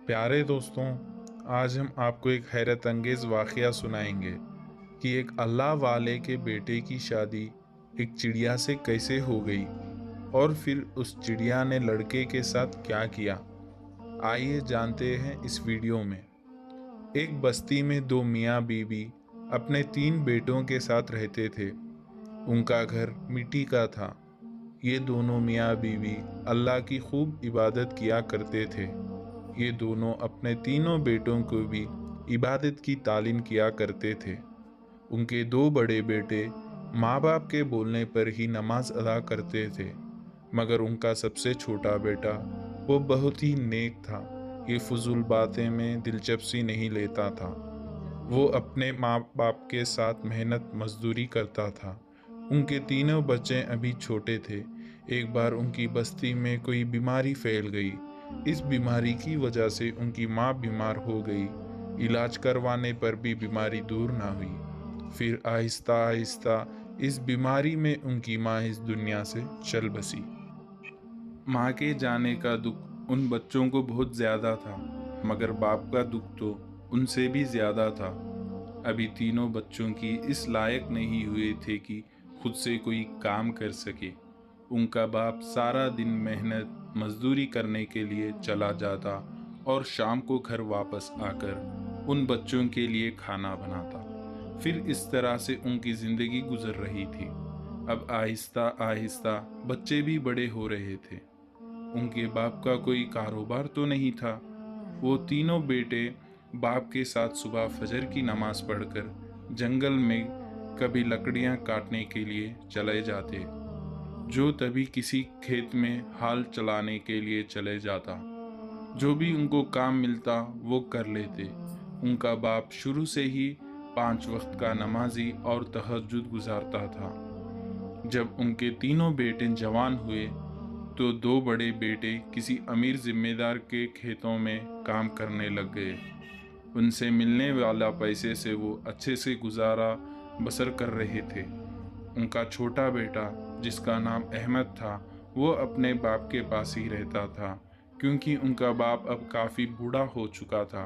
प्यारे दोस्तों, आज हम आपको एक हैरत अंगेज़ वाक़या सुनाएंगे कि एक अल्लाह वाले के बेटे की शादी एक चिड़िया से कैसे हो गई और फिर उस चिड़िया ने लड़के के साथ क्या किया। आइए जानते हैं इस वीडियो में। एक बस्ती में दो मियाँ बीवी अपने तीन बेटों के साथ रहते थे। उनका घर मिट्टी का था। ये दोनों मियाँ बीवी अल्लाह की खूब इबादत किया करते थे। ये दोनों अपने तीनों बेटों को भी इबादत की तालीम किया करते थे। उनके दो बड़े बेटे माँ बाप के बोलने पर ही नमाज अदा करते थे, मगर उनका सबसे छोटा बेटा वो बहुत ही नेक था। ये फजूल बातें में दिलचस्पी नहीं लेता था। वो अपने माँ बाप के साथ मेहनत मजदूरी करता था। उनके तीनों बच्चे अभी छोटे थे। एक बार उनकी बस्ती में कोई बीमारी फैल गई। इस बीमारी की वजह से उनकी माँ बीमार हो गई। इलाज करवाने पर भी बीमारी दूर ना हुई। फिर आहिस्ता आहिस्ता इस बीमारी में उनकी माँ इस दुनिया से चल बसी। माँ के जाने का दुख उन बच्चों को बहुत ज़्यादा था, मगर बाप का दुख तो उनसे भी ज़्यादा था। अभी तीनों बच्चों की इस लायक नहीं हुए थे कि खुद से कोई काम कर सके। उनका बाप सारा दिन मेहनत मजदूरी करने के लिए चला जाता और शाम को घर वापस आकर उन बच्चों के लिए खाना बनाता। फिर इस तरह से उनकी ज़िंदगी गुजर रही थी। अब आहिस्ता आहिस्ता बच्चे भी बड़े हो रहे थे। उनके बाप का कोई कारोबार तो नहीं था। वो तीनों बेटे बाप के साथ सुबह फजर की नमाज पढ़कर जंगल में कभी लकड़ियां काटने के लिए चले जाते, जो तभी किसी खेत में हाल चलाने के लिए चले जाता। जो भी उनको काम मिलता वो कर लेते। उनका बाप शुरू से ही 5 वक्त का नमाजी और तहज्जुद गुजारता था। जब उनके तीनों बेटे जवान हुए तो दो बड़े बेटे किसी अमीर जिम्मेदार के खेतों में काम करने लग गए। उनसे मिलने वाला पैसे से वो अच्छे से गुजारा बसर कर रहे थे। उनका छोटा बेटा, जिसका नाम अहमद था, वो अपने बाप के पास ही रहता था, क्योंकि उनका बाप अब काफ़ी बूढ़ा हो चुका था।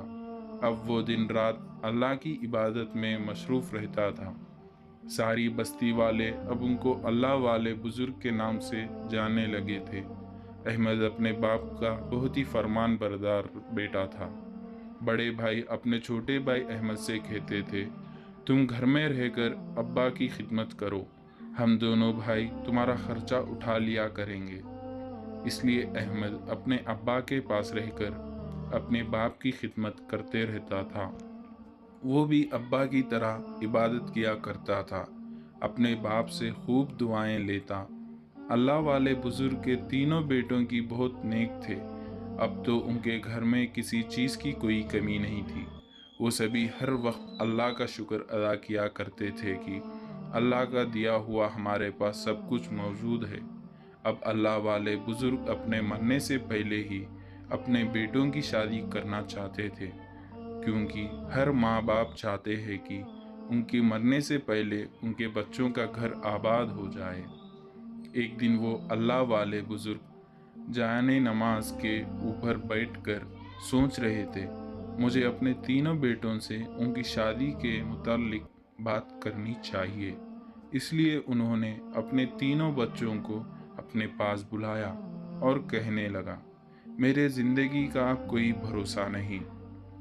अब वो दिन रात अल्लाह की इबादत में मशरूफ़ रहता था। सारी बस्ती वाले अब उनको अल्लाह वाले बुजुर्ग के नाम से जानने लगे थे। अहमद अपने बाप का बहुत ही फरमान बरदार बेटा था। बड़े भाई अपने छोटे भाई अहमद से कहते थे, तुम घर में रहकर अब्बा की खिदमत करो, हम दोनों भाई तुम्हारा खर्चा उठा लिया करेंगे। इसलिए अहमद अपने अब्बा के पास रहकर अपने बाप की खिदमत करते रहता था। वो भी अब्बा की तरह इबादत किया करता था। अपने बाप से खूब दुआएं लेता। अल्लाह वाले बुजुर्ग के तीनों बेटों की बहुत नेक थे। अब तो उनके घर में किसी चीज़ की कोई कमी नहीं थी। वो सभी हर वक्त अल्लाह का शुक्र अदा किया करते थे कि अल्लाह का दिया हुआ हमारे पास सब कुछ मौजूद है। अब अल्लाह वाले बुजुर्ग अपने मरने से पहले ही अपने बेटों की शादी करना चाहते थे, क्योंकि हर माँ बाप चाहते हैं कि उनके मरने से पहले उनके बच्चों का घर आबाद हो जाए। एक दिन वो अल्लाह वाले बुजुर्ग जाने नमाज के ऊपर बैठकर सोच रहे थे, मुझे अपने तीनों बेटों से उनकी शादी के मुताल्लिक बात करनी चाहिए। इसलिए उन्होंने अपने तीनों बच्चों को अपने पास बुलाया और कहने लगा, मेरे ज़िंदगी का अब कोई भरोसा नहीं।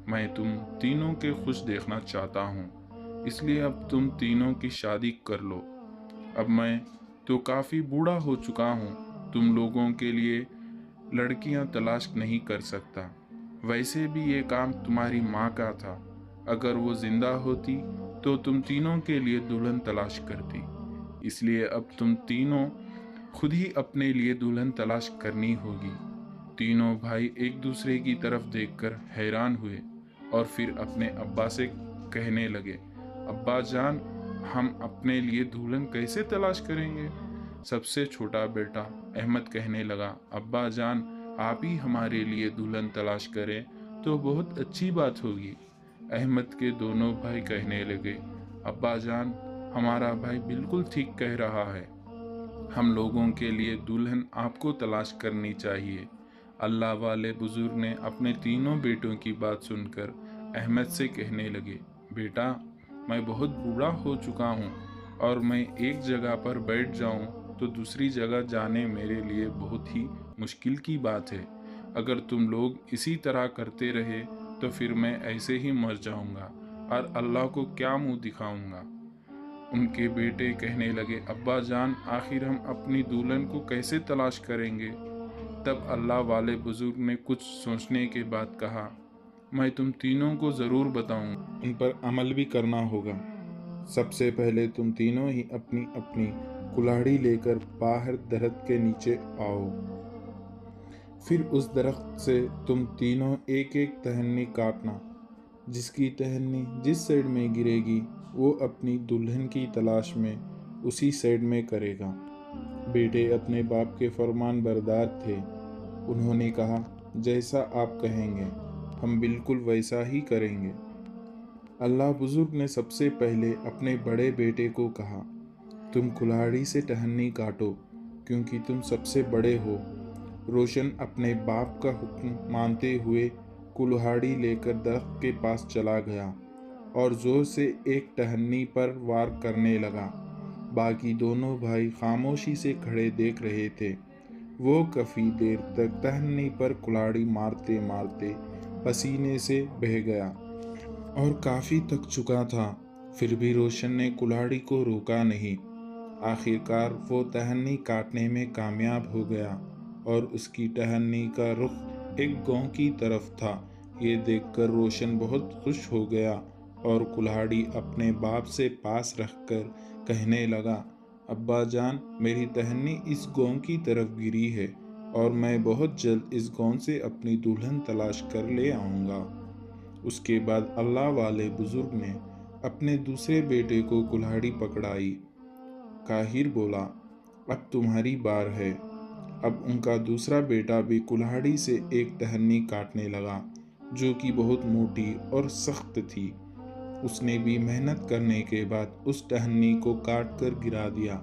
मैं तुम तीनों के खुश देखना चाहता हूँ, इसलिए अब तुम तीनों की शादी कर लो। अब मैं तो काफ़ी बूढ़ा हो चुका हूँ, तुम लोगों के लिए लड़कियाँ तलाश नहीं कर सकता। वैसे भी ये काम तुम्हारी माँ का था। अगर वो जिंदा होती तो तुम तीनों के लिए दुल्हन तलाश करती। इसलिए अब तुम तीनों खुद ही अपने लिए दुल्हन तलाश करनी होगी। तीनों भाई एक दूसरे की तरफ देखकर हैरान हुए और फिर अपने अब्बा से कहने लगे, अब्बा जान, हम अपने लिए दुल्हन कैसे तलाश करेंगे? सबसे छोटा बेटा अहमद कहने लगा, अब्बा जान, आप ही हमारे लिए दुल्हन तलाश करें तो बहुत अच्छी बात होगी। अहमद के दोनों भाई कहने लगे, अब्बा जान, हमारा भाई बिल्कुल ठीक कह रहा है, हम लोगों के लिए दुल्हन आपको तलाश करनी चाहिए। अल्लाह वाले बुजुर्ग ने अपने तीनों बेटों की बात सुनकर अहमद से कहने लगे, बेटा, मैं बहुत बूढ़ा हो चुका हूँ और मैं एक जगह पर बैठ जाऊँ तो दूसरी जगह जाने मेरे लिए बहुत ही मुश्किल की बात है। अगर तुम लोग इसी तरह करते रहे तो फिर मैं ऐसे ही मर जाऊंगा और अल्लाह को क्या मुंह दिखाऊंगा। उनके बेटे कहने लगे, अब्बा जान, आखिर हम अपनी दुल्हन को कैसे तलाश करेंगे। तब अल्लाह वाले बुजुर्ग ने कुछ सोचने के बाद कहा, मैं तुम तीनों को ज़रूर बताऊंगा, उन पर अमल भी करना होगा। सबसे पहले तुम तीनों ही अपनी अपनी कुल्हाड़ी लेकर बाहर दरख्त के नीचे आओ। फिर उस दरख्त से तुम तीनों एक एक टहनी काटना। जिसकी टहनी जिस साइड में गिरेगी वो अपनी दुल्हन की तलाश में उसी साइड में करेगा। बेटे अपने बाप के फरमान बरदार थे। उन्होंने कहा, जैसा आप कहेंगे हम बिल्कुल वैसा ही करेंगे। अल्लाह बुजुर्ग ने सबसे पहले अपने बड़े बेटे को कहा, तुम कुल्हाड़ी से टहनी काटो क्योंकि तुम सबसे बड़े हो। रोशन अपने बाप का हुक्म मानते हुए कुल्हाड़ी लेकर दरख्त के पास चला गया और जोर से एक टहनी पर वार करने लगा। बाकी दोनों भाई खामोशी से खड़े देख रहे थे। वो काफ़ी देर तक टहनी पर कुल्हाड़ी मारते मारते पसीने से बह गया और काफ़ी थक चुका था। फिर भी रोशन ने कुल्हाड़ी को रोका नहीं। आखिरकार वो टहनी काटने में कामयाब हो गया और उसकी टहनी का रुख एक गांव की तरफ था। ये देखकर रोशन बहुत खुश हो गया और कुल्हाड़ी अपने बाप से पास रखकर कहने लगा, अब्बा जान, मेरी टहनी इस गांव की तरफ गिरी है और मैं बहुत जल्द इस गांव से अपनी दुल्हन तलाश कर ले आऊँगा। उसके बाद अल्लाह वाले बुजुर्ग ने अपने दूसरे बेटे को कुल्हाड़ी पकड़ाई। काहिर बोला, अब तुम्हारी बार है। अब उनका दूसरा बेटा भी कुल्हाड़ी से एक टहनी काटने लगा जो कि बहुत मोटी और सख्त थी। उसने भी मेहनत करने के बाद उस टहनी को काट कर गिरा दिया।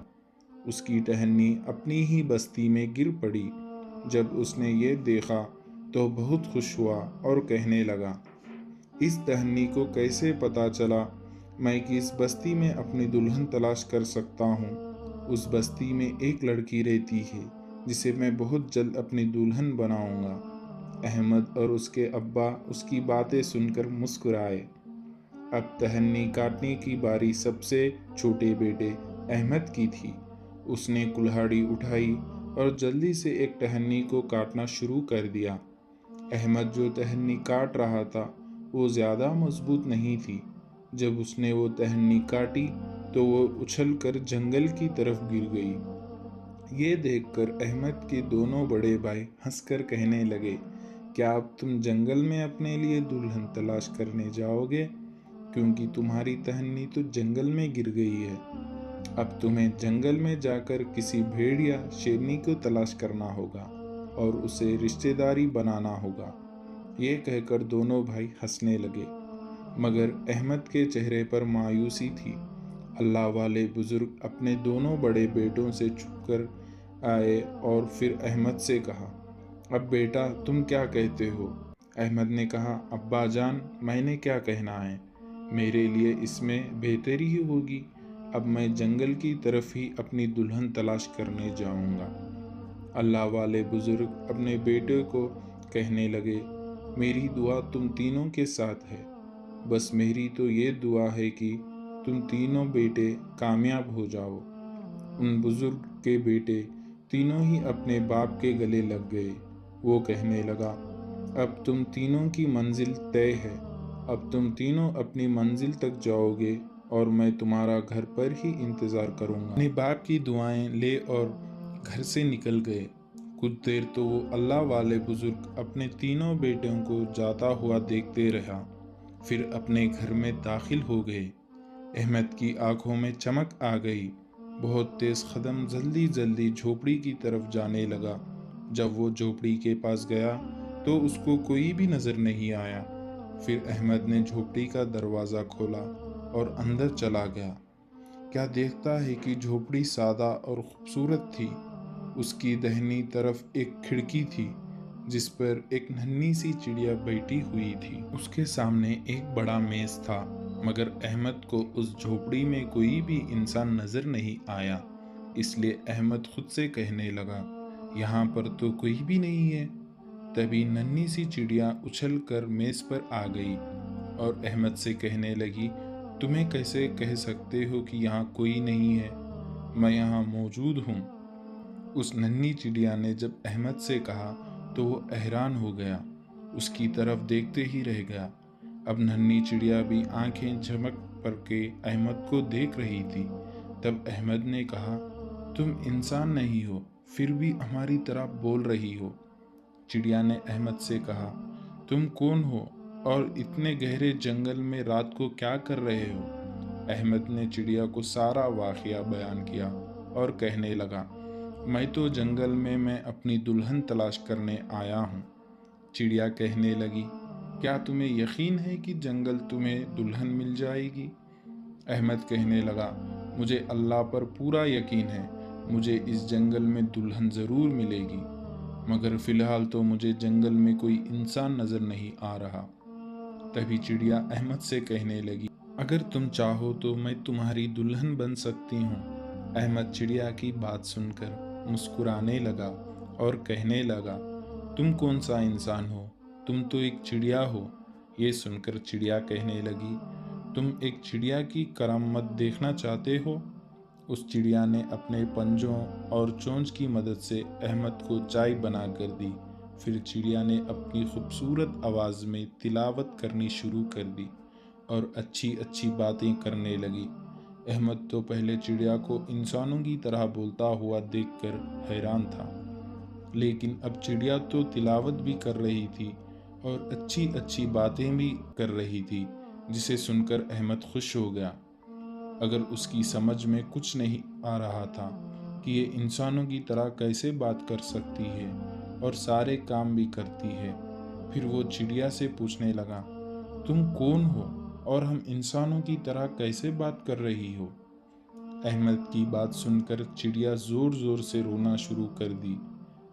उसकी टहनी अपनी ही बस्ती में गिर पड़ी। जब उसने ये देखा तो बहुत खुश हुआ और कहने लगा, इस टहनी को कैसे पता चला मैं कि इस बस्ती में अपनी दुल्हन तलाश कर सकता हूँ। उस बस्ती में एक लड़की रहती है जिसे मैं बहुत जल्द अपनी दुल्हन बनाऊंगा। अहमद और उसके अब्बा उसकी बातें सुनकर मुस्कुराए। अब टहनी काटने की बारी सबसे छोटे बेटे अहमद की थी। उसने कुल्हाड़ी उठाई और जल्दी से एक टहनी को काटना शुरू कर दिया। अहमद जो टहनी काट रहा था वो ज़्यादा मजबूत नहीं थी। जब उसने वो टहनी काटी तो वो उछलकर जंगल की तरफ गिर गई। ये देखकर अहमद के दोनों बड़े भाई हंसकर कहने लगे, क्या अब तुम जंगल में अपने लिए दुल्हन तलाश करने जाओगे? क्योंकि तुम्हारी टहनी तो जंगल में गिर गई है। अब तुम्हें जंगल में जाकर किसी भेड़ या शेरनी को तलाश करना होगा और उसे रिश्तेदारी बनाना होगा। ये कहकर दोनों भाई हंसने लगे, मगर अहमद के चेहरे पर मायूसी थी। अल्लाह वाले बुजुर्ग अपने दोनों बड़े बेटों से छुपकर आए और फिर अहमद से कहा, अब बेटा तुम क्या कहते हो? अहमद ने कहा, अब्बा जान, मैंने क्या कहना है, मेरे लिए इसमें बेहतरी ही होगी। अब मैं जंगल की तरफ ही अपनी दुल्हन तलाश करने जाऊंगा। अल्लाह वाले बुजुर्ग अपने बेटे को कहने लगे, मेरी दुआ तुम तीनों के साथ है। बस मेरी तो ये दुआ है कि तुम तीनों बेटे कामयाब हो जाओ। उन बुजुर्ग के बेटे तीनों ही अपने बाप के गले लग गए। वो कहने लगा, अब तुम तीनों की मंजिल तय है। अब तुम तीनों अपनी मंजिल तक जाओगे और मैं तुम्हारा घर पर ही इंतज़ार करूँगा। अपने बाप की दुआएं ले और घर से निकल गए। कुछ देर तो वो अल्लाह वाले बुजुर्ग अपने तीनों बेटों को जाता हुआ देखते रहा, फिर अपने घर में दाखिल हो गए। अहमद की आंखों में चमक आ गई। बहुत तेज कदम जल्दी जल्दी झोपड़ी की तरफ जाने लगा। जब वो झोपड़ी के पास गया तो उसको कोई भी नजर नहीं आया। फिर अहमद ने झोपड़ी का दरवाज़ा खोला और अंदर चला गया। क्या देखता है कि झोपड़ी सादा और खूबसूरत थी। उसकी दाहिनी तरफ एक खिड़की थी जिस पर एक नन्ही सी चिड़िया बैठी हुई थी। उसके सामने एक बड़ा मेज था, मगर अहमद को उस झोपड़ी में कोई भी इंसान नजर नहीं आया। इसलिए अहमद खुद से कहने लगा, यहाँ पर तो कोई भी नहीं है। तभी नन्ही सी चिड़िया उछल कर मेज पर आ गई और अहमद से कहने लगी, तुम्हें कैसे कह सकते हो कि यहाँ कोई नहीं है? मैं यहाँ मौजूद हूँ। उस नन्ही चिड़िया ने जब अहमद से कहा तो वो हैरान हो गया, उसकी तरफ देखते ही रह गया। अब नन्ही चिड़िया भी आंखें झपक कर के अहमद को देख रही थी। तब अहमद ने कहा, तुम इंसान नहीं हो, फिर भी हमारी तरह बोल रही हो। चिड़िया ने अहमद से कहा, तुम कौन हो और इतने गहरे जंगल में रात को क्या कर रहे हो? अहमद ने चिड़िया को सारा वाक़या बयान किया और कहने लगा, मैं तो जंगल में मैं अपनी दुल्हन तलाश करने आया हूँ। चिड़िया कहने लगी, क्या तुम्हें यकीन है कि जंगल तुम्हें दुल्हन मिल जाएगी? अहमद कहने लगा, मुझे अल्लाह पर पूरा यकीन है, मुझे इस जंगल में दुल्हन ज़रूर मिलेगी, मगर फ़िलहाल तो मुझे जंगल में कोई इंसान नज़र नहीं आ रहा। तभी चिड़िया अहमद से कहने लगी, अगर तुम चाहो तो मैं तुम्हारी दुल्हन बन सकती हूँ। अहमद चिड़िया की बात सुनकर मुस्कुराने लगा और कहने लगा, तुम कौन सा इंसान हो, तुम तो एक चिड़िया हो। ये सुनकर चिड़िया कहने लगी, तुम एक चिड़िया की करामत देखना चाहते हो? उस चिड़िया ने अपने पंजों और चोंच की मदद से अहमद को चाय बना कर दी। फिर चिड़िया ने अपनी खूबसूरत आवाज़ में तिलावत करनी शुरू कर दी और अच्छी अच्छी बातें करने लगी। अहमद तो पहले चिड़िया को इंसानों की तरह बोलता हुआ देखकर हैरान था, लेकिन अब चिड़िया तो तिलावत भी कर रही थी और अच्छी अच्छी बातें भी कर रही थी, जिसे सुनकर अहमद खुश हो गया। अगर उसकी समझ में कुछ नहीं आ रहा था कि ये इंसानों की तरह कैसे बात कर सकती है और सारे काम भी करती है। फिर वो चिड़िया से पूछने लगा, तुम कौन हो और हम इंसानों की तरह कैसे बात कर रही हो? अहमद की बात सुनकर चिड़िया ज़ोर ज़ोर से रोना शुरू कर दी।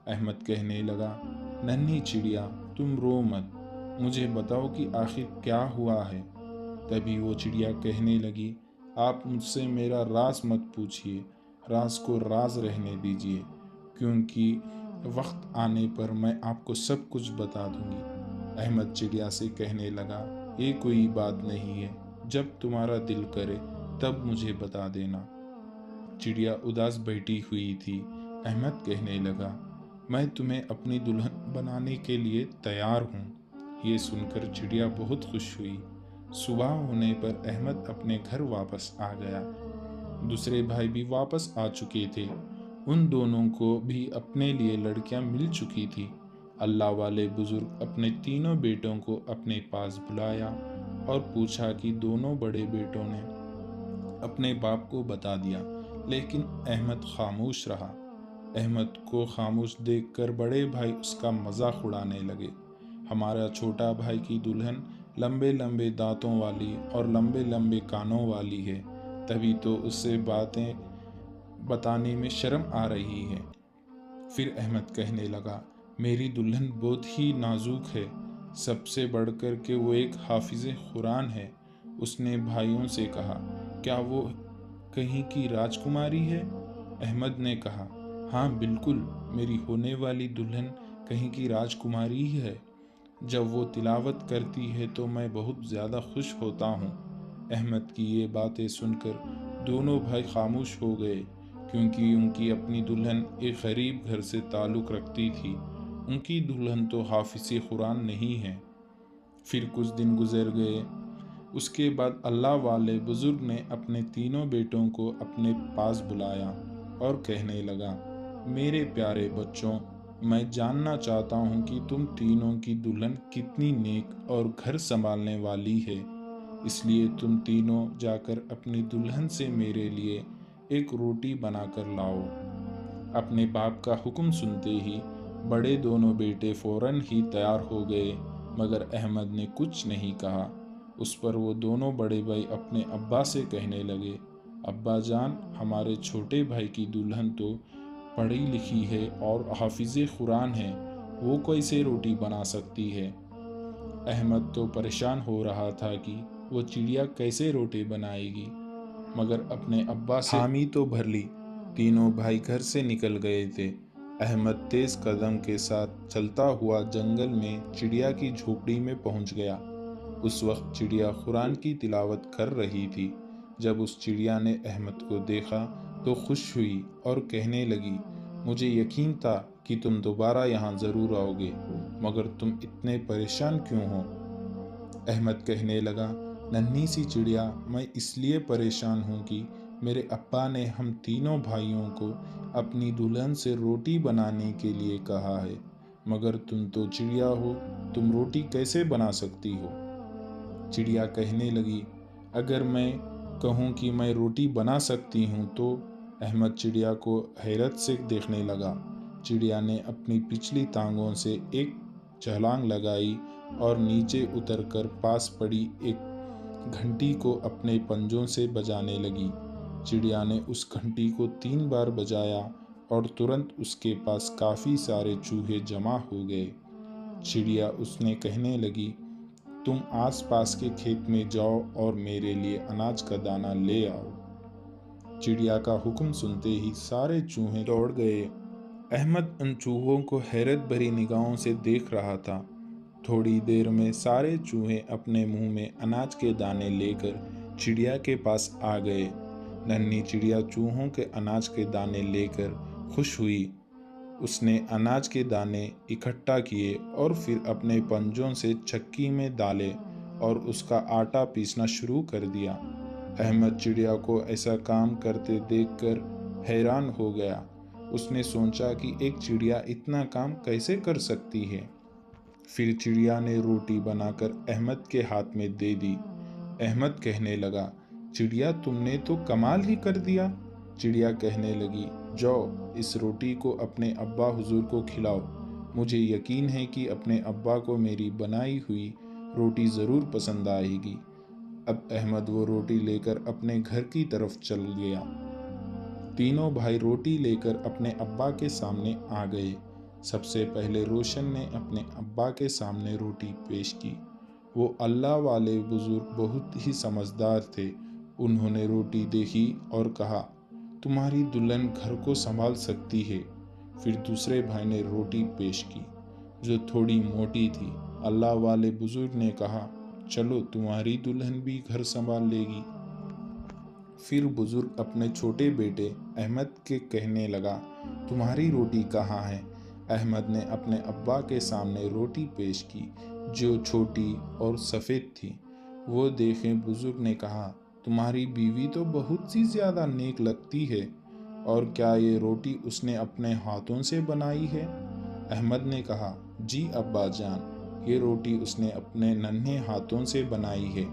अहमद कहने लगा, नन्ही चिड़िया, तुम रो मत, मुझे बताओ कि आखिर क्या हुआ है। तभी वो चिड़िया कहने लगी, आप मुझसे मेरा राज मत पूछिए, राज को राज रहने दीजिए, क्योंकि वक्त आने पर मैं आपको सब कुछ बता दूंगी। अहमद चिड़िया से कहने लगा, ये कोई बात नहीं है, जब तुम्हारा दिल करे तब मुझे बता देना। चिड़िया उदास बैठी हुई थी। अहमद कहने लगा, मैं तुम्हें अपनी दुल्हन बनाने के लिए तैयार हूँ। ये सुनकर चिड़िया बहुत खुश हुई। सुबह होने पर अहमद अपने घर वापस आ गया। दूसरे भाई भी वापस आ चुके थे। उन दोनों को भी अपने लिए लड़कियां मिल चुकी थी। अल्लाह वाले बुजुर्ग अपने तीनों बेटों को अपने पास बुलाया और पूछा कि दोनों बड़े बेटों ने अपने बाप को बता दिया, लेकिन अहमद खामोश रहा। अहमद को खामोश देखकर बड़े भाई उसका मजाक उड़ाने लगे। हमारा छोटा भाई की दुल्हन लंबे लंबे दांतों वाली और लंबे लंबे कानों वाली है, तभी तो उससे बातें बताने में शर्म आ रही है। फिर अहमद कहने लगा, मेरी दुल्हन बहुत ही नाजुक है, सबसे बढ़कर के वो एक हाफिज़ कुरान है। उसने भाइयों से कहा, क्या वो कहीं की राजकुमारी है? अहमद ने कहा, हाँ बिल्कुल, मेरी होने वाली दुल्हन कहीं की राजकुमारी ही है। जब वो तिलावत करती है तो मैं बहुत ज़्यादा खुश होता हूँ। अहमद की ये बातें सुनकर दोनों भाई खामोश हो गए, क्योंकि उनकी अपनी दुल्हन एक गरीब घर से ताल्लुक़ रखती थी। उनकी दुल्हन तो हाफिज़ कुरान नहीं है। फिर कुछ दिन गुजर गए। उसके बाद अल्लाह वाले बुजुर्ग ने अपने तीनों बेटों को अपने पास बुलाया और कहने लगा, मेरे प्यारे बच्चों, मैं जानना चाहता हूँ कि तुम तीनों की दुल्हन कितनी नेक और घर संभालने वाली है। इसलिए तुम तीनों जाकर अपनी दुल्हन से मेरे लिए एक रोटी बनाकर लाओ। अपने बाप का हुक्म सुनते ही बड़े दोनों बेटे फौरन ही तैयार हो गए, मगर अहमद ने कुछ नहीं कहा। उस पर वो दोनों बड़े भाई अपने अब्बा से कहने लगे, अब्बा जान, हमारे छोटे भाई की दुल्हन तो पढ़ी लिखी है और हाफिज़ कुरान है, وہ कैसे रोटी बना सकती है। अहमद तो परेशान हो रहा था कि वो चिड़िया कैसे रोटी बनाएगी, मगर अपने अब्बा से हामी तो भर ली। तीनों भाई घर से निकल गए थे। अहमद तेज कदम के साथ चलता हुआ जंगल में चिड़िया की झोपड़ी में पहुंच गया। उस वक्त चिड़िया कुरान की तिलावत कर रही थी। जब उस चिड़िया ने अहमद को देखा तो खुश हुई और कहने लगी, मुझे यकीन था कि तुम दोबारा यहाँ ज़रूर आओगे, मगर तुम इतने परेशान क्यों हो। अहमद कहने लगा, नन्ही सी चिड़िया, मैं इसलिए परेशान हूँ कि मेरे अब्बा ने हम तीनों भाइयों को अपनी दुल्हन से रोटी बनाने के लिए कहा है, मगर तुम तो चिड़िया हो, तुम रोटी कैसे बना सकती हो। चिड़िया कहने लगी, अगर मैं कहूँ कि मैं रोटी बना सकती हूँ तो। अहमद चिड़िया को हैरत से देखने लगा। चिड़िया ने अपनी पिछली टांगों से एक छलांग लगाई और नीचे उतरकर पास पड़ी एक घंटी को अपने पंजों से बजाने लगी। चिड़िया ने उस घंटी को 3 बार बजाया और तुरंत उसके पास काफ़ी सारे चूहे जमा हो गए। चिड़िया उसने कहने लगी, तुम आस पास के खेत में जाओ और मेरे लिए अनाज का दाना ले आओ। चिड़िया का हुक्म सुनते ही सारे चूहे दौड़ गए। अहमद उन चूहों को हैरत भरी निगाहों से देख रहा था। थोड़ी देर में सारे चूहे अपने मुंह में अनाज के दाने लेकर चिड़िया के पास आ गए। नन्ही चिड़िया चूहों के अनाज के दाने लेकर खुश हुई। उसने अनाज के दाने इकट्ठा किए और फिर अपने पंजों से चक्की में डाले और उसका आटा पीसना शुरू कर दिया। अहमद चिड़िया को ऐसा काम करते देखकर हैरान हो गया। उसने सोचा कि एक चिड़िया इतना काम कैसे कर सकती है। फिर चिड़िया ने रोटी बनाकर अहमद के हाथ में दे दी। अहमद कहने लगा, चिड़िया तुमने तो कमाल ही कर दिया। चिड़िया कहने लगी, जाओ इस रोटी को अपने अब्बा हुजूर को खिलाओ। मुझे यकीन है कि अपने अब्बा को मेरी बनाई हुई रोटी ज़रूर पसंद आएगी। अब अहमद वो रोटी लेकर अपने घर की तरफ चल गया। तीनों भाई रोटी लेकर अपने अब्बा के सामने आ गए। सबसे पहले रोशन ने अपने अब्बा के सामने रोटी पेश की। वो अल्लाह वाले बुजुर्ग बहुत ही समझदार थे। उन्होंने रोटी देखी और कहा, तुम्हारी दुल्हन घर को संभाल सकती है। फिर दूसरे भाई ने रोटी पेश की जो थोड़ी मोटी थी। अल्लाह वाले बुजुर्ग ने कहा, चलो तुम्हारी दुल्हन भी घर संभाल लेगी। फिर बुजुर्ग अपने छोटे बेटे अहमद के कहने लगा, तुम्हारी रोटी कहाँ है। अहमद ने अपने अब्बा के सामने रोटी पेश की जो छोटी और सफ़ेद थी। वो देखे बुजुर्ग ने कहा, तुम्हारी बीवी तो बहुत सी ज़्यादा नेक लगती है, और क्या ये रोटी उसने अपने हाथों से बनाई है। अहमद ने कहा, जी अब्बा जान, ये रोटी उसने अपने नन्हे हाथों से बनाई है।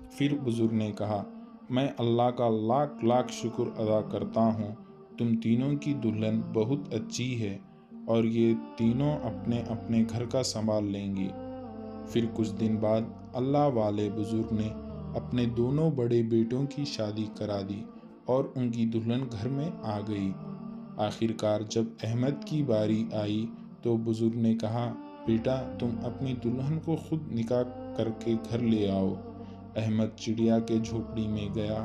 फिर बुजुर्ग ने कहा, मैं अल्लाह का लाख लाख शुक्र अदा करता हूँ। तुम तीनों की दुल्हन बहुत अच्छी है और ये तीनों अपने अपने घर का संभाल लेंगी। फिर कुछ दिन बाद अल्लाह वाले बुजुर्ग ने अपने दोनों बड़े बेटों की शादी करा दी और उनकी दुल्हन घर में आ गई। आखिरकार जब अहमद की बारी आई तो बुजुर्ग ने कहा, बेटा तुम अपनी दुल्हन को खुद निकाह करके घर ले आओ। अहमद चिड़िया के झोपड़ी में गया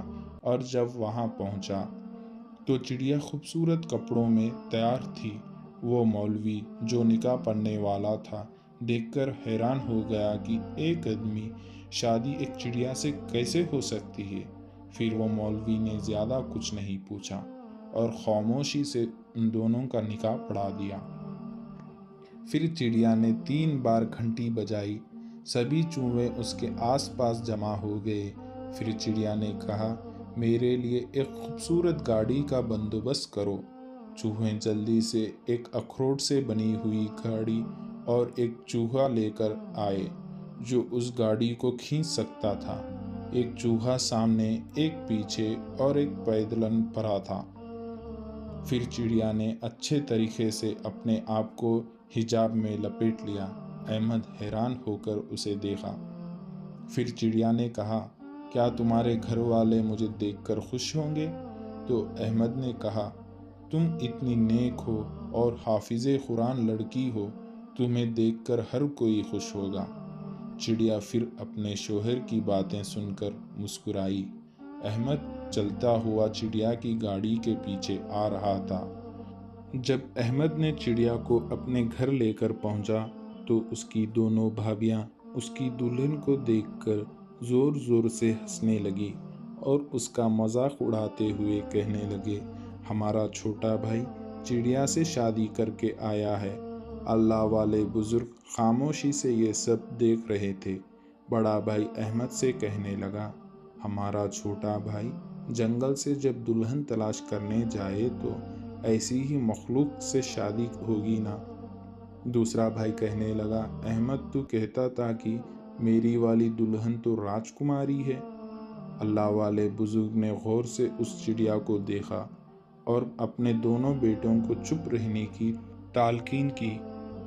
और जब वहाँ पहुँचा तो चिड़िया खूबसूरत कपड़ों में तैयार थी। वो मौलवी जो निकाह पढ़ने वाला था देखकर हैरान हो गया कि एक आदमी शादी एक चिड़िया से कैसे हो सकती है। फिर वो मौलवी ने ज़्यादा कुछ नहीं पूछा और खामोशी से उन दोनों का निकाह पढ़ा दिया। फिर चिड़िया ने 3 बार घंटी बजाई। सभी चूहे उसके आसपास जमा हो गए। फिर चिड़िया ने कहा, मेरे लिए एक खूबसूरत गाड़ी का बंदोबस्त करो। चूहे जल्दी से एक अखरोट से बनी हुई गाड़ी और एक चूहा लेकर आए जो उस गाड़ी को खींच सकता था। एक चूहा सामने, एक पीछे और एक पैदल पड़ा था। फिर चिड़िया ने अच्छे तरीके से अपने आप को हिजाब में लपेट लिया। अहमद हैरान होकर उसे देखा। फिर चिड़िया ने कहा, क्या तुम्हारे घर वाले मुझे देखकर खुश होंगे। तो अहमद ने कहा, तुम इतनी नेक हो और हाफिज़े कुरान लड़की हो, तुम्हें देखकर हर कोई खुश होगा। चिड़िया फिर अपने शोहर की बातें सुनकर मुस्कुराई। अहमद चलता हुआ चिड़िया की गाड़ी के पीछे आ रहा था। जब अहमद ने चिड़िया को अपने घर लेकर पहुंचा तो उसकी दोनों भाभियां उसकी दुल्हन को देखकर जोर जोर से हंसने लगी और उसका मजाक उड़ाते हुए कहने लगे, हमारा छोटा भाई चिड़िया से शादी करके आया है। अल्लाह वाले बुजुर्ग खामोशी से ये सब देख रहे थे। बड़ा भाई अहमद से कहने लगा, हमारा छोटा भाई जंगल से जब दुल्हन तलाश करने जाए तो ऐसी ही मखलूक से शादी होगी ना। दूसरा भाई कहने लगा, अहमद तू कहता था कि मेरी वाली दुल्हन तो राजकुमारी है। अल्लाह वाले बुजुर्ग ने गौर से उस चिड़िया को देखा और अपने दोनों बेटों को चुप रहने की तालकीन की।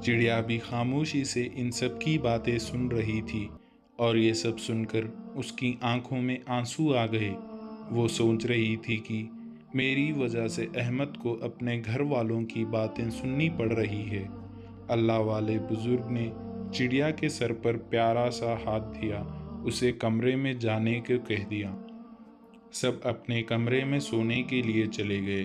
चिड़िया भी खामोशी से इन सब की बातें सुन रही थी और ये सब सुनकर उसकी आंखों में आंसू आ गए। वो सोच रही थी कि मेरी वजह से अहमद को अपने घर वालों की बातें सुननी पड़ रही है। अल्लाह वाले बुजुर्ग ने चिड़िया के सर पर प्यारा सा हाथ दिया, उसे कमरे में जाने को कह दिया। सब अपने कमरे में सोने के लिए चले गए।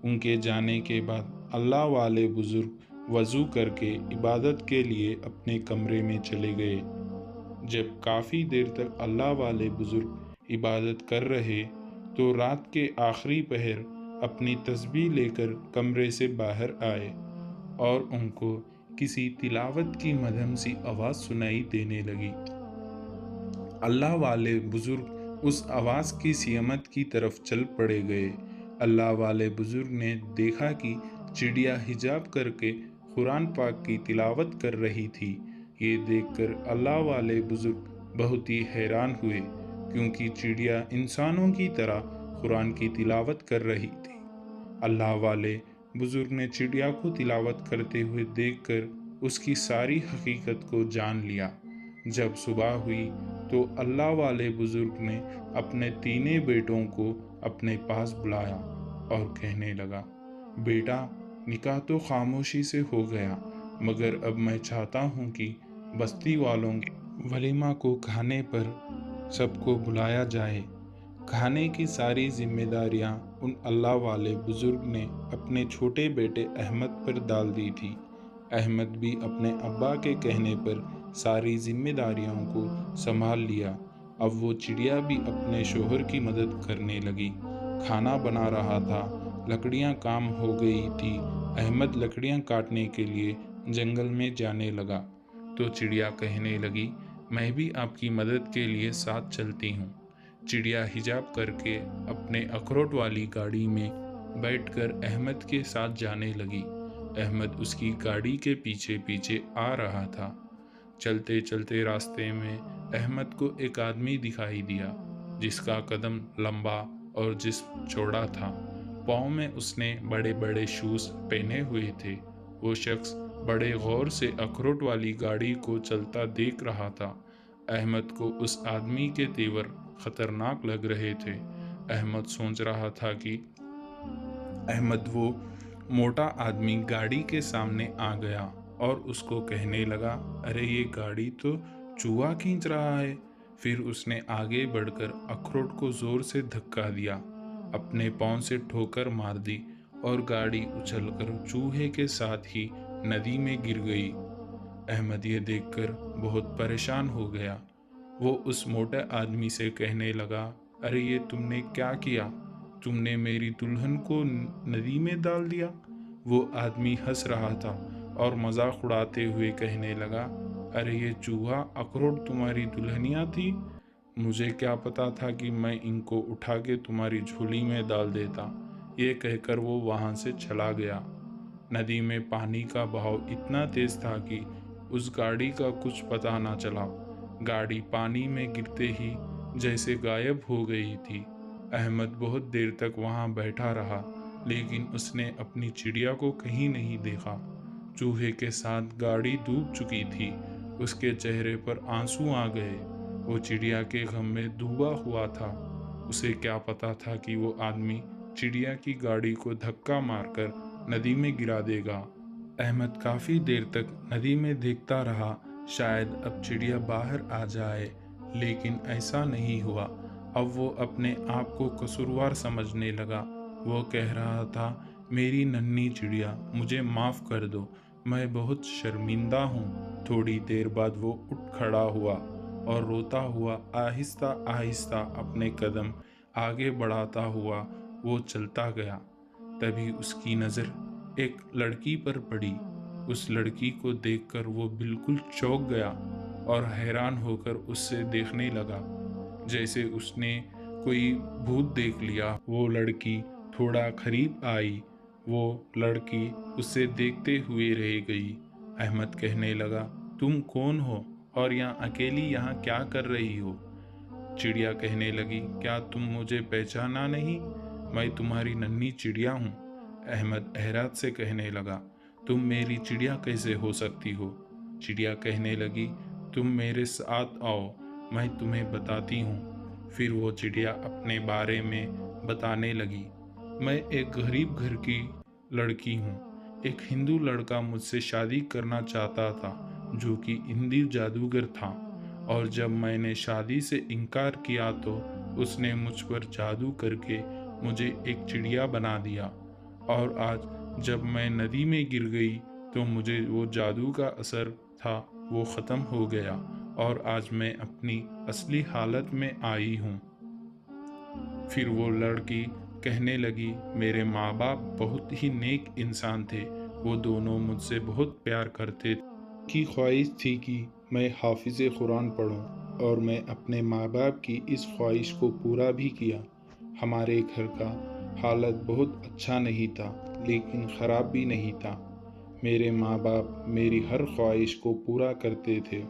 उनके जाने के बाद अल्लाह वाले बुजुर्ग वज़ू करके इबादत के लिए अपने कमरे में चले गए। जब काफ़ी देर तक अल्लाह वाले बुजुर्ग इबादत कर रहे तो रात के आखिरी पहर अपनी तस्बीह लेकर कमरे से बाहर आए और उनको किसी तिलावत की मधुर सी आवाज़ सुनाई देने लगी। अल्लाह वाले बुजुर्ग उस आवाज़ की सिमत की तरफ चल पड़े गए। अल्लाह वाले बुजुर्ग ने देखा कि चिड़िया हिजाब करके कुरान पाक की तिलावत कर रही थी। ये देखकर अल्लाह वाले बुजुर्ग बहुत ही हैरान हुए, क्योंकि चिड़िया इंसानों की तरह कुरान की तिलावत कर रही थी। अल्लाह वाले बुजुर्ग ने चिड़िया को तिलावत करते हुए देखकर उसकी सारी हकीकत को जान लिया। जब सुबह हुई तो अल्लाह वाले बुजुर्ग ने अपने तीनों बेटों को अपने पास बुलाया और कहने लगा, बेटा निकाह तो खामोशी से हो गया, मगर अब मैं चाहता हूँ कि बस्ती वालों के वलीमा को खाने पर सबको बुलाया जाए। खाने की सारी जिम्मेदारियां उन अल्लाह वाले बुजुर्ग ने अपने छोटे बेटे अहमद पर डाल दी थी। अहमद भी अपने अब्बा के कहने पर सारी जिम्मेदारियों को संभाल लिया। अब वो चिड़िया भी अपने शोहर की मदद करने लगी। खाना बना रहा था, लकड़ियां काम हो गई थी। अहमद लकड़ियां काटने के लिए जंगल में जाने लगा तो चिड़िया कहने लगी, मैं भी आपकी मदद के लिए साथ चलती हूँ। चिड़िया हिजाब करके अपने अखरोट वाली गाड़ी में बैठकर अहमद के साथ जाने लगी। अहमद उसकी गाड़ी के पीछे पीछे आ रहा था। चलते चलते रास्ते में अहमद को एक आदमी दिखाई दिया, जिसका कदम लंबा और जिस्म चौड़ा था। पाँव में उसने बड़े बड़े शूज पहने हुए थे। वो शख्स बड़े गौर से अखरोट वाली गाड़ी को चलता देख रहा था। अहमद को उस आदमी के तेवर खतरनाक लग रहे थे। अहमद सोच रहा था कि वो मोटा आदमी गाड़ी के सामने आ गया और उसको कहने लगा, अरे ये गाड़ी तो चूहा खींच रहा है। फिर उसने आगे बढ़कर अखरोट को जोर से धक्का दिया, अपने पांव से ठोकर मार दी और गाड़ी उछलकर चूहे के साथ ही नदी में गिर गई। अहमद ये देखकर बहुत परेशान हो गया। वो उस मोटे आदमी से कहने लगा, अरे ये तुमने क्या किया? तुमने मेरी दुल्हन को नदी में डाल दिया। वो आदमी हंस रहा था और मजाक उड़ाते हुए कहने लगा, अरे ये चूहा अखरोट तुम्हारी दुल्हनिया थी। मुझे क्या पता था कि मैं इनको उठा के तुम्हारी झोली में डाल देता। ये कहकर वो वहाँ से चला गया। नदी में पानी का बहाव इतना तेज था कि उस गाड़ी का कुछ पता ना चला। गाड़ी पानी में गिरते ही जैसे गायब हो गई थी। अहमद बहुत देर तक वहाँ बैठा रहा, लेकिन उसने अपनी चिड़िया को कहीं नहीं देखा। चूहे के साथ गाड़ी डूब चुकी थी। उसके चेहरे पर आंसू आ गए। वो चिड़िया के गम में डूबा हुआ था। उसे क्या पता था कि वो आदमी चिड़िया की गाड़ी को धक्का मारकर नदी में गिरा देगा। احمد کافی دیر تک ندی میں دیکھتا رہا، شاید اب چڑیا باہر آ جائے، لیکن ایسا نہیں ہوا۔ اب وہ اپنے آپ کو قصوروار سمجھنے لگا۔ وہ کہہ رہا تھا، میری ننھی چڑیا، مجھے معاف کر دو، میں بہت شرمندہ ہوں۔ تھوڑی دیر بعد وہ اٹھ کھڑا ہوا اور روتا ہوا آہستہ آہستہ اپنے قدم آگے بڑھاتا ہوا وہ چلتا گیا۔ تبھی اس کی نظر ایک لڑکی پر پڑی۔ اس لڑکی کو دیکھ کر وہ بالکل چونک گیا اور حیران ہو کر اس سے دیکھنے لگا جیسے اس نے کوئی بھوت دیکھ لیا۔ وہ لڑکی تھوڑا قریب آئی، وہ لڑکی اسے دیکھتے ہوئے رہ گئی۔ احمد کہنے لگا، تم کون ہو اور اکیلی یہاں کیا کر رہی ہو؟ چڑیا کہنے لگی، کیا تم مجھے پہچانا نہیں؟ میں تمہاری ننھی چڑیا ہوں۔ احمد حیرت سے کہنے لگا، تم میری چڑیا کیسے ہو سکتی ہو؟ چڑیا کہنے لگی، تم میرے ساتھ آؤ، میں تمہیں بتاتی ہوں۔ پھر وہ چڑیا اپنے بارے میں بتانے لگی۔ میں ایک غریب گھر کی لڑکی ہوں۔ ایک ہندو لڑکا مجھ سے شادی کرنا چاہتا تھا جو کہ ہندی جادوگر تھا، اور جب میں نے شادی سے انکار کیا تو اس نے مجھ پر جادو کر کے مجھے ایک چڑیا بنا دیا، اور آج جب میں ندی میں گر گئی تو مجھے وہ جادو کا اثر تھا وہ ختم ہو گیا، اور آج میں اپنی اصلی حالت میں آئی ہوں۔ پھر وہ لڑکی کہنے لگی، میرے ماں باپ بہت ہی نیک انسان تھے، وہ دونوں مجھ سے بہت پیار کرتے تھے۔ ان کی خواہش تھی کہ میں حافظ قرآن پڑھوں، اور میں اپنے ماں باپ کی اس خواہش کو پورا بھی کیا۔ ہمارے گھر کا حالت بہت اچھا نہیں تھا، لیکن خراب بھی نہیں تھا۔ میرے ماں باپ میری ہر خواہش کو پورا کرتے تھے۔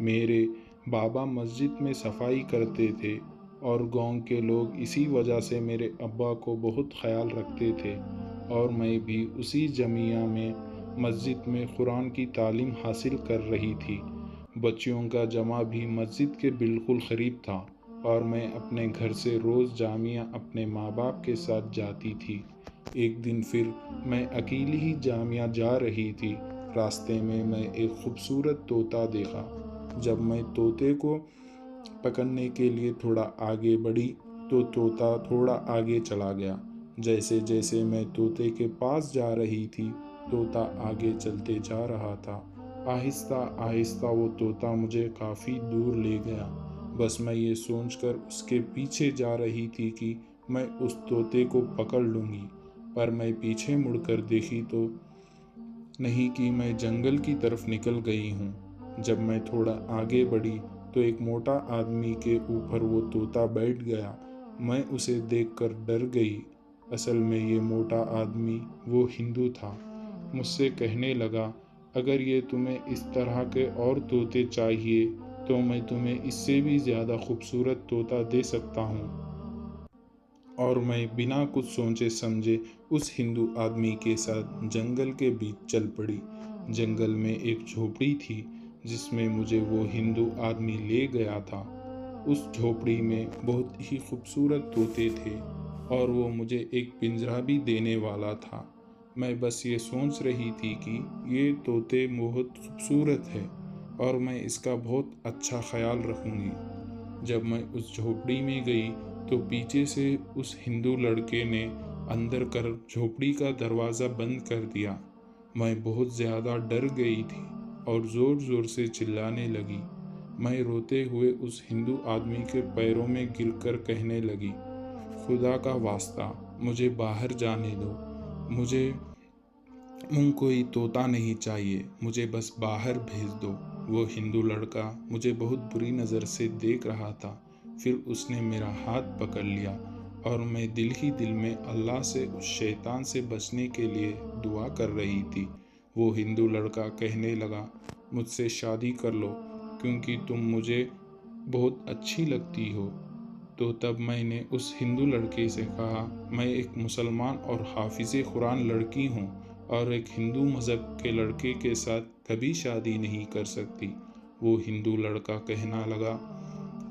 میرے بابا مسجد میں صفائی کرتے تھے، اور گاؤں کے لوگ اسی وجہ سے میرے ابا کو بہت خیال رکھتے تھے، اور میں بھی اسی جامعہ میں مسجد میں قرآن کی تعلیم حاصل کر رہی تھی۔ بچیوں کا جمع بھی مسجد کے بالکل قریب تھا، اور میں اپنے گھر سے روز جامعہ اپنے ماں باپ کے ساتھ جاتی تھی۔ ایک دن پھر میں اکیلی ہی جامعہ جا رہی تھی۔ راستے میں ایک خوبصورت طوطا دیکھا۔ جب میں طوطے کو پکڑنے کے لیے تھوڑا آگے بڑھی تو طوطا تھوڑا آگے چلا گیا۔ جیسے جیسے میں طوطے کے پاس جا رہی تھی، طوطا آگے چلتے جا رہا تھا۔ آہستہ آہستہ وہ طوطا مجھے کافی دور لے گیا۔ بس میں یہ سوچ کر اس کے پیچھے جا رہی تھی کہ میں اس طوطے کو پکڑ لوں گی، پر میں پیچھے مڑ کر دیکھی تو نہیں کہ میں جنگل کی طرف نکل گئی ہوں۔ جب میں تھوڑا آگے بڑھی تو ایک موٹا آدمی کے اوپر وہ طوطا بیٹھ گیا۔ میں اسے دیکھ کر ڈر گئی۔ اصل میں یہ موٹا آدمی وہ ہندو تھا۔ مجھ سے کہنے لگا، اگر یہ تمہیں اس طرح کے اور طوطے چاہیے تو میں تمہیں اس سے بھی زیادہ خوبصورت طوطا دے سکتا ہوں۔ اور میں بنا کچھ سوچے سمجھے اس ہندو آدمی کے ساتھ جنگل کے بیچ چل پڑی۔ جنگل میں ایک جھوپڑی تھی جس میں مجھے وہ ہندو آدمی لے گیا تھا۔ اس جھوپڑی میں بہت ہی خوبصورت طوطے تھے، اور وہ مجھے ایک پنجرا بھی دینے والا تھا۔ میں بس یہ سوچ رہی تھی کہ یہ طوطے بہت خوبصورت ہے، اور میں اس کا بہت اچھا خیال رکھوں گی۔ جب میں اس جھوپڑی میں گئی تو پیچھے سے اس ہندو لڑکے نے اندر کر جھوپڑی کا دروازہ بند کر دیا۔ میں بہت زیادہ ڈر گئی تھی اور زور زور سے چلانے لگی۔ میں روتے ہوئے اس ہندو آدمی کے پیروں میں گر کر کہنے لگی، خدا کا واسطہ مجھے باہر جانے دو، مجھے کوئی طوطا نہیں چاہیے، مجھے بس باہر بھیج دو۔ وہ ہندو لڑکا مجھے بہت بری نظر سے دیکھ رہا تھا۔ پھر اس نے میرا ہاتھ پکڑ لیا، اور میں دل ہی دل میں اللہ سے اس شیطان سے بچنے کے لیے دعا کر رہی تھی۔ وہ ہندو لڑکا کہنے لگا، مجھ سے شادی کر لو کیونکہ تم مجھے بہت اچھی لگتی ہو۔ تو تب میں نے اس ہندو لڑکے سے کہا، میں ایک مسلمان اور حافظ قرآن لڑکی ہوں، اور ایک ہندو مذہب کے لڑکے کے ساتھ کبھی شادی نہیں کر سکتی۔ وہ ہندو لڑکا کہنا لگا،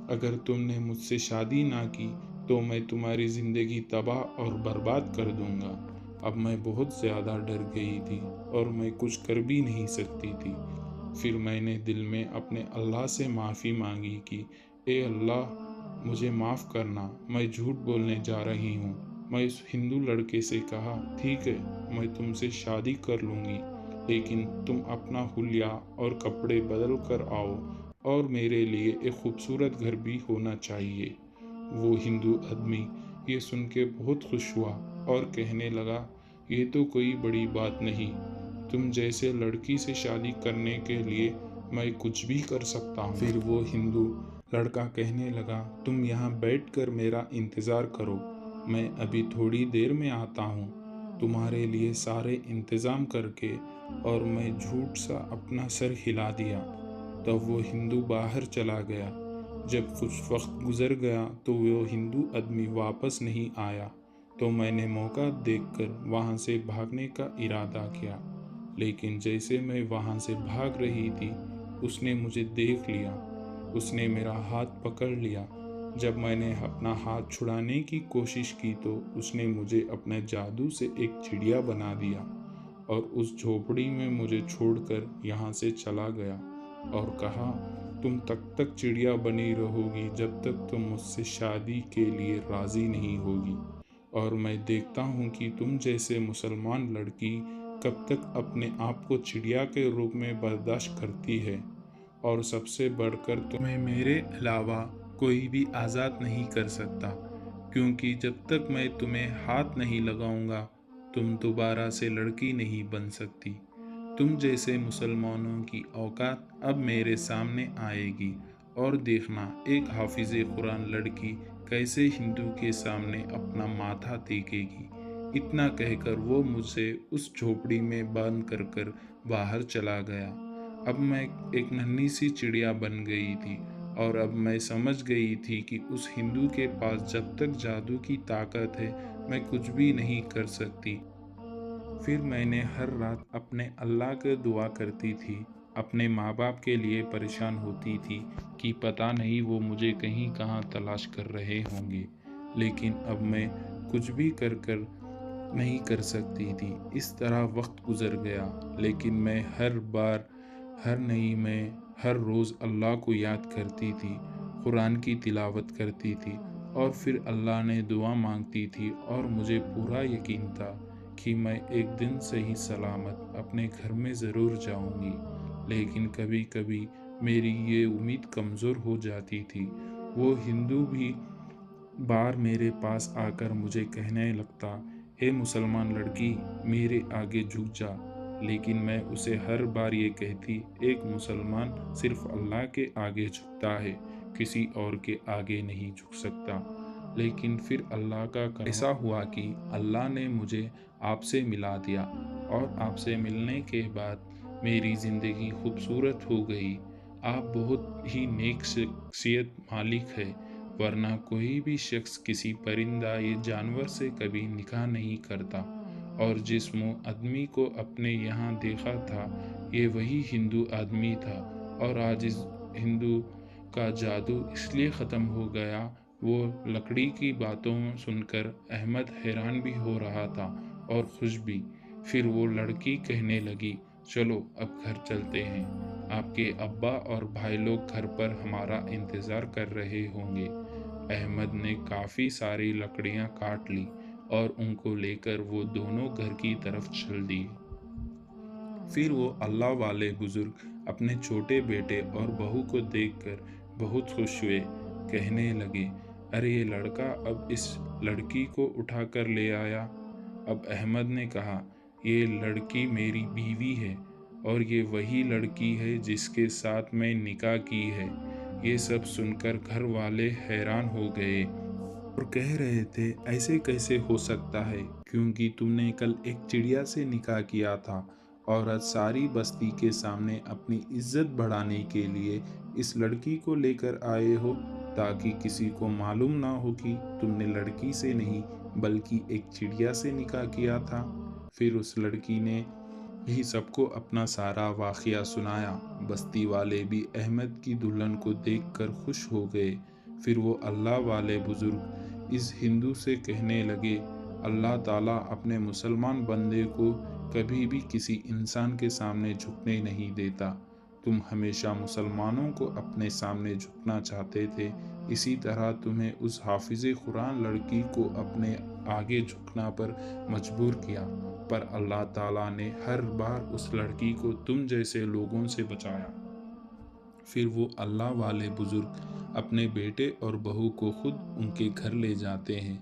اگر تم نے مجھ سے شادی نہ کی تو میں تمہاری زندگی تباہ اور برباد کر دوں گا۔ اب میں بہت زیادہ ڈر گئی تھی اور میں کچھ کر بھی نہیں سکتی تھی۔ پھر میں نے دل میں اپنے اللہ سے معافی مانگی کہ اے اللہ، مجھے معاف کرنا، میں جھوٹ بولنے جا رہی ہوں۔ میں اس ہندو لڑکے سے کہا، ٹھیک ہے، میں تم سے شادی کر لوں گی، لیکن تم اپنا حلیہ اور کپڑے بدل کر آؤ اور میرے لیے ایک خوبصورت گھر بھی ہونا چاہیے۔ وہ ہندو آدمی یہ سن کے بہت خوش ہوا اور کہنے لگا، یہ تو کوئی بڑی بات نہیں، تم جیسے لڑکی سے شادی کرنے کے لیے میں کچھ بھی کر سکتا ہوں۔ پھر وہ ہندو لڑکا کہنے لگا، تم یہاں بیٹھ کر میرا انتظار کرو، میں ابھی تھوڑی دیر میں آتا ہوں تمہارے لیے سارے انتظام کر کے۔ اور میں جھوٹ سا اپنا سر ہلا دیا۔ تب وہ ہندو باہر چلا گیا۔ جب کچھ وقت گزر گیا تو وہ ہندو آدمی واپس نہیں آیا، تو میں نے موقع دیکھ کر وہاں سے بھاگنے کا ارادہ کیا، لیکن جیسے میں وہاں سے بھاگ رہی تھی اس نے مجھے دیکھ لیا۔ اس نے میرا ہاتھ پکڑ لیا۔ جب میں نے اپنا ہاتھ چھڑانے کی کوشش کی تو اس نے مجھے اپنے جادو سے ایک چڑیا بنا دیا اور اس جھوپڑی میں مجھے چھوڑ کر یہاں سے چلا گیا اور کہا، تم تب تک چڑیا بنی رہو گی جب تک تم مجھ سے شادی کے لیے راضی نہیں ہوگی، اور میں دیکھتا ہوں کہ تم جیسے مسلمان لڑکی کب تک اپنے آپ کو چڑیا کے روپ میں برداشت کرتی ہے، اور سب سے بڑھ کر تمہیں میرے علاوہ کوئی بھی آزاد نہیں کر سکتا، کیونکہ جب تک میں تمہیں ہاتھ نہیں لگاؤں گا تم دوبارہ سے لڑکی نہیں بن سکتی۔ تم جیسے مسلمانوں کی اوقات اب میرے سامنے آئے گی، اور دیکھنا ایک حافظ قرآن لڑکی کیسے ہندو کے سامنے اپنا ماتھا ٹیکے گی۔ اتنا کہہ کر وہ مجھے اس جھوپڑی میں بند کر باہر چلا گیا۔ اب میں ایک ننھی سی چڑیا بن گئی تھی، اور اب میں سمجھ گئی تھی کہ اس ہندو کے پاس جب تک جادو کی طاقت ہے میں کچھ بھی نہیں کر سکتی۔ پھر میں نے ہر رات اپنے اللہ کو دعا کرتی تھی، اپنے ماں باپ کے لیے پریشان ہوتی تھی کہ پتہ نہیں وہ مجھے کہیں کہاں تلاش کر رہے ہوں گے، لیکن اب میں کچھ بھی کر نہیں کر سکتی تھی۔ اس طرح وقت گزر گیا، لیکن میں میں ہر روز اللہ کو یاد کرتی تھی، قرآن کی تلاوت کرتی تھی، اور پھر اللہ نے دعا مانگتی تھی، اور مجھے پورا یقین تھا کہ میں ایک دن صحیح سلامت اپنے گھر میں ضرور جاؤں گی۔ لیکن کبھی کبھی میری یہ امید کمزور ہو جاتی تھی۔ وہ ہندو بھی بار میرے پاس آ کر مجھے کہنے لگتا، اے مسلمان لڑکی، میرے آگے جھک جا، لیکن میں اسے ہر بار یہ کہتی، ایک مسلمان صرف اللہ کے آگے جھکتا ہے، کسی اور کے آگے نہیں جھک سکتا۔ لیکن پھر اللہ کا کرم ایسا ہوا کہ اللہ نے مجھے آپ سے ملا دیا، اور آپ سے ملنے کے بعد میری زندگی خوبصورت ہو گئی۔ آپ بہت ہی نیک شخصیت مالک ہے، ورنہ کوئی بھی شخص کسی پرندہ یا جانور سے کبھی نکاح نہیں کرتا۔ اور جس آدمی کو اپنے یہاں دیکھا تھا یہ وہی ہندو آدمی تھا، اور آج اس ہندو کا جادو اس لیے ختم ہو گیا۔ وہ لکڑی کی باتوں سن کر احمد حیران بھی ہو رہا تھا اور خوش بھی۔ پھر وہ لڑکی کہنے لگی، چلو اب گھر چلتے ہیں، آپ کے ابا اور بھائی لوگ گھر پر ہمارا انتظار کر رہے ہوں گے۔ احمد نے کافی ساری لکڑیاں کاٹ لی اور ان کو لے کر وہ دونوں گھر کی طرف چل دیے۔ پھر وہ اللہ والے بزرگ اپنے چھوٹے بیٹے اور بہو کو دیکھ کر بہت خوش ہوئے، کہنے لگے، ارے یہ لڑکا اب اس لڑکی کو اٹھا کر لے آیا۔ اب احمد نے کہا، یہ لڑکی میری بیوی ہے، اور یہ وہی لڑکی ہے جس کے ساتھ میں نکاح کی ہے۔ یہ سب سن کر گھر والے حیران ہو گئے اور کہہ رہے تھے، ایسے کیسے ہو سکتا ہے، کیونکہ تم نے کل ایک چڑیا سے نکاح کیا تھا، اور آج ساری بستی کے سامنے اپنی عزت بڑھانے کے لیے اس لڑکی کو لے کر آئے ہو، تاکہ کسی کو معلوم نہ ہو کہ تم نے لڑکی سے نہیں بلکہ ایک چڑیا سے نکاح کیا تھا۔ پھر اس لڑکی نے ہی سب کو اپنا سارا واقعہ سنایا۔ بستی والے بھی احمد کی دلہن کو دیکھ کر خوش ہو گئے۔ پھر وہ اللہ والے بزرگ اس ہندو سے کہنے لگے، اللہ تعالیٰ اپنے مسلمان بندے کو کبھی بھی کسی انسان کے سامنے جھکنے نہیں دیتا۔ تم ہمیشہ مسلمانوں کو اپنے سامنے جھکنا چاہتے تھے، اسی طرح تمہیں اس حافظ قرآن لڑکی کو اپنے آگے جھکنا پر مجبور کیا، پر اللہ تعالیٰ نے ہر بار اس لڑکی کو تم جیسے لوگوں سے بچایا۔ پھر وہ اللہ والے بزرگ اپنے بیٹے اور بہو کو خود ان کے گھر لے جاتے ہیں۔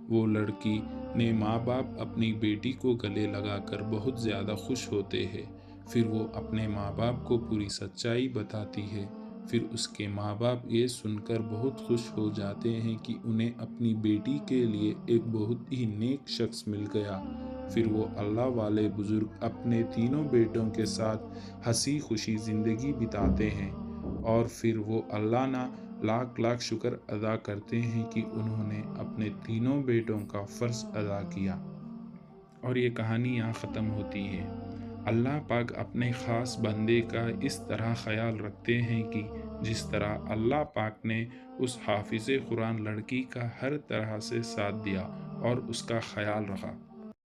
وہ لڑکی نے ماں باپ اپنی بیٹی کو گلے لگا کر بہت زیادہ خوش ہوتے ہیں۔ پھر وہ اپنے ماں باپ کو پوری سچائی بتاتی ہے۔ پھر اس کے ماں باپ یہ سن کر بہت خوش ہو جاتے ہیں کہ انہیں اپنی بیٹی کے لیے ایک بہت ہی نیک شخص مل گیا۔ پھر وہ اللہ والے بزرگ اپنے تینوں بیٹوں کے ساتھ ہنسی خوشی زندگی بتاتے ہیں، اور پھر وہ اللہ کا لاکھ لاکھ شکر ادا کرتے ہیں کہ انہوں نے اپنے تینوں بیٹوں کا فرض ادا کیا۔ اور یہ کہانی یہاں ختم ہوتی ہے۔ اللہ پاک اپنے خاص بندے کا اس طرح خیال رکھتے ہیں کہ جس طرح اللہ پاک نے اس حافظ قرآن لڑکی کا ہر طرح سے ساتھ دیا اور اس کا خیال رکھا۔